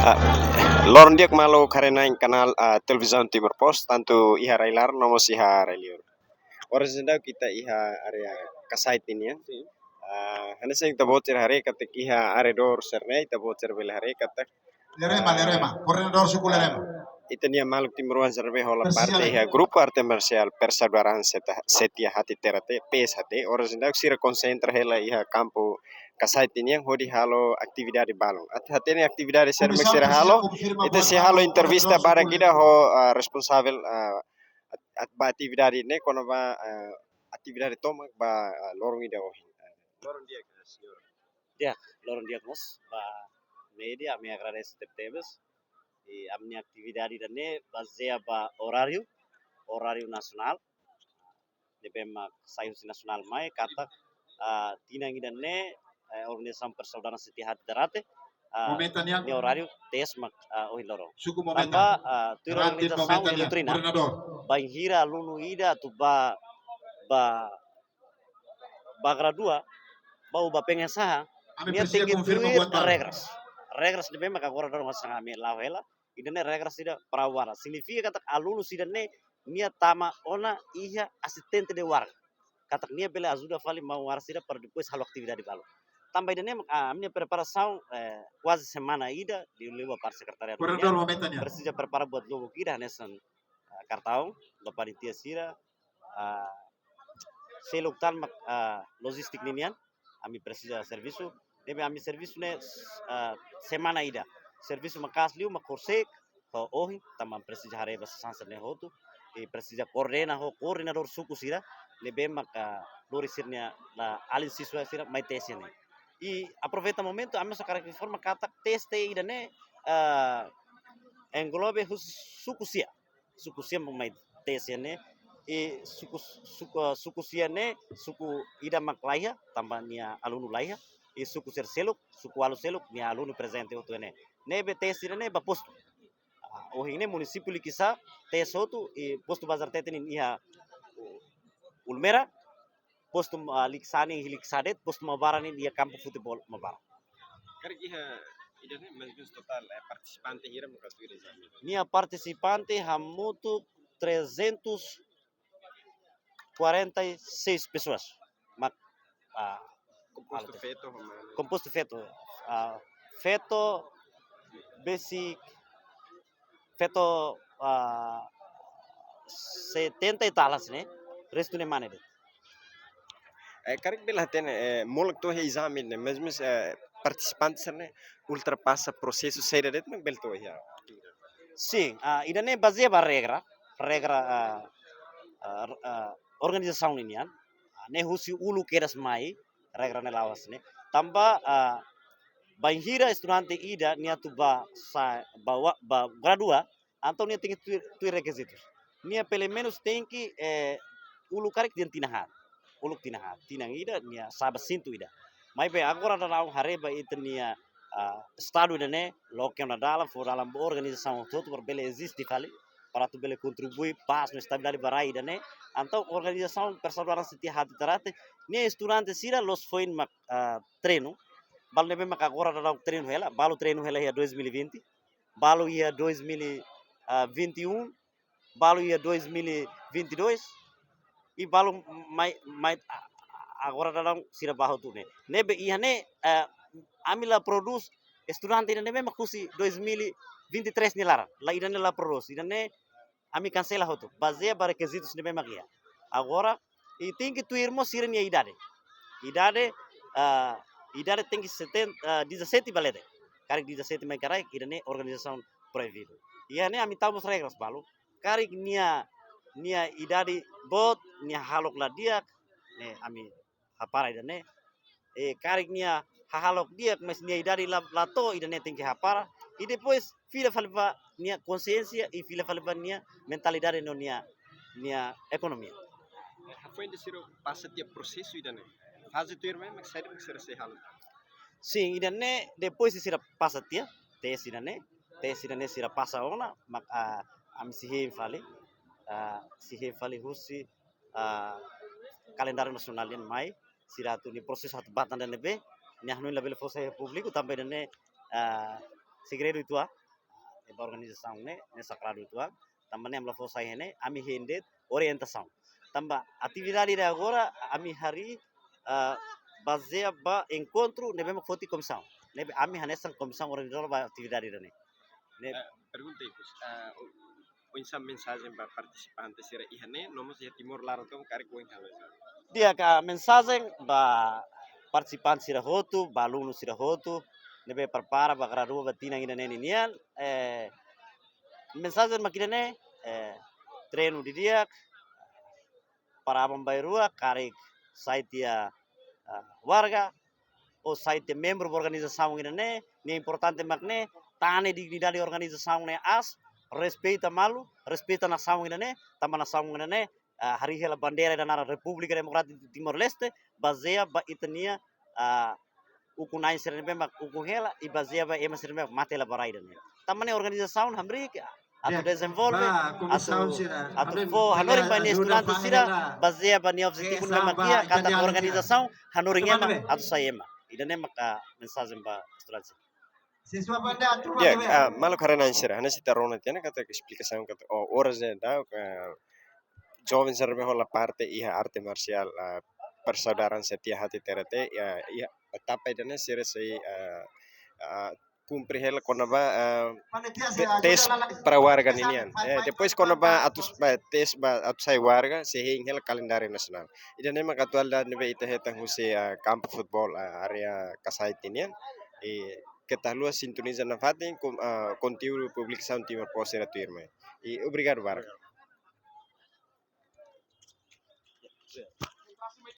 Ah, Loron diak malo karena yang kanal televisão Timor Post tanto iha railar nomos iha railior. Orang sedang kita iha area kasait ini ya. Hanya saya kita bocor hari katik iha area dor serne kita bocor bela hari katak. Lerema, coordinador suku Lerema. Itu nia maluk timuruan serve hola Persija parte Lerema. iha grupo arte marcial persaudaraan setia hati terate PSHT. Orang sedang sira konsentra hela iha campo kasait ini yang hodi halo aktividade balong. Hati ini aktividade serme sira halo. Itu si halo entrevista bara kita ho responsável ba atividade ini kono ba atividade tomak ba lorong ida ohin. Lorong dia senhor. Ya, lorong dia mos ba media me agradece tebes e a minha atividade dane baseia ba horário nacional de bema saiu nacional mai kata tinang idane organização persaudaraan setia hati terate Momentanya ni horário tes mak ohin lorong suku tamba momenta. tu Rantin organização momentanya ilutrina coordinador. banhira lunu ida tu ba gradua bau ba pengesaha Ami Nia Persija tinggi confirma tuir buat baru. regras de bema agora dorong sanga me lavela idane regras ida perawara significa kata alunu sidane nia tama ona iha asistente de warga kata nia bela ajuda fali mau war sida para depois halo atividade balu tambah idane a minha preparação quase semana ida di lewa para secretariat Coordinador momentanya. Persija prepara buat logo kida nesan kartau da panitia sira seluktan logistik ninian ami Persija serviço debe ami serviço ne semana ida serviço makas liu makorsek ho ohi tamam Persija hare basa sansa ne hotu e Persija coordenador suku sira lebe maka lori sirnya la alin siswa sira mai tesene e aproveita momento ami so karak forma kata teste ida ne englobe suku sia mai tesene e suku sia ne suku ida maklaya tambahnya alunu laya e suku seluk suku alu seluk ni alunu presente otu ne nebe tesira ne ba posto o hine município likisa tes otu e posto bazar teten iha ulmera posto liksani hiliksadet posto mabarani dia campo futebol mabara Kari iha ida ne mas total participante hira muka tuir exame. minha participante hamutu 346 pessoas mak Composto feto composto feto feto basic feto 70 e talas né resto ne mane Karik bela ten molek to exame ne mesmo participantes ne ultrapassa processo saída det men bel to ya. sim idane baseia ba regra organização linian ne husi ulu keras mai regra ne lawas ne tamba banhira estudante ida nia tu bawa gradua então nia tem que tu requisitos nia pelo menos tem que ulu karik dia ulu tinang ida nia saba sintu ida mas bem agora da hareba itu nia estado ida ne lokem na dalam organização todo por bele existe kali para tu bele contribui paz na estabilidade barai ida ne então organização persaudaraan setia hati terate nia estudante sira los foi treino balo nebe maka agora da treino hela balo treino hela ia 2020 balo ia 2021 balo ia 2022 e balo mai agora da sira baho tu ne nebe ia ne amila produz estudante ina nebe makusi 2023 ni lara la ina la produz ina ne ami cancela hotu baseia para requisitos nebe makia agora e tem que tu irmos sira ni idade idade tem que 17 balede karik 17 mai karai idane organização proibido ia ne ami tahu regras balu karik nia idade bot nia halok la dia ne ami hapara idane karik nia halok dia mas nia idade la to idane tem que hapara e depois fila falva nia consciência e fila falva nia mentalidade no nia economia Foi de siro passa dia processo ida ne. Fase tuir men mak saída mak sira se halo. sim idane depois de sira passa tia tes idane sira passa ona mak ami sihe fali husi calendário nacional yang mai sira tu ni proses hat batan dan nebe ni hanu label fosa público também dane segredo itu organização né sagrado itu também amla fosa né ami hendet orientação tambah atividade de agora ami hari baseia ba encontro nebe foti comissão nebe ami hanesan comissão organizadora ba atividade né Pergunta itu, unsa mensagem para participantes sira ihane nomos ya Timor Laraton kari kuin halo. dia ka mensagem ba participantes sira hotu ba alunos sira hotu nebe prepara ba gradua ba tina ina nian mensagem makina ne treino di dia para membayar karik saitia warga o site membro da organização ne ni importante makne tane dignidade organização ne as respeita malu respeita nação ne tama nação ne hari hela bandeira da República Democrática de Timor Leste baseia ba itania ukunai serbe mak ukuhela e baseia ba ema serbe matela baraida ne tamane organização hamri atau desenvolve atau fo hanoring ba estudante sira baseia ba ni objetivo ne makia kata organização hanoring ema atau sayema idane maka mensagem ba estudante Ya, malu karena answer, hanya sita rona tiana kata explicação kata horas da jovens serve hola parte iha arte marcial persaudaraan setia hati terate ya etapa idane sira sei cumpre hela konaba tes para warga ninian depois konaba atus tes atus sai warga sehing hela calendário nasional idane mak atual da nebe ite hetang huse campo futebol area kasai tinian que tal lua sintoniza na fatem com conteúdo publicação Timor Posse era tua irmã e obrigado Varga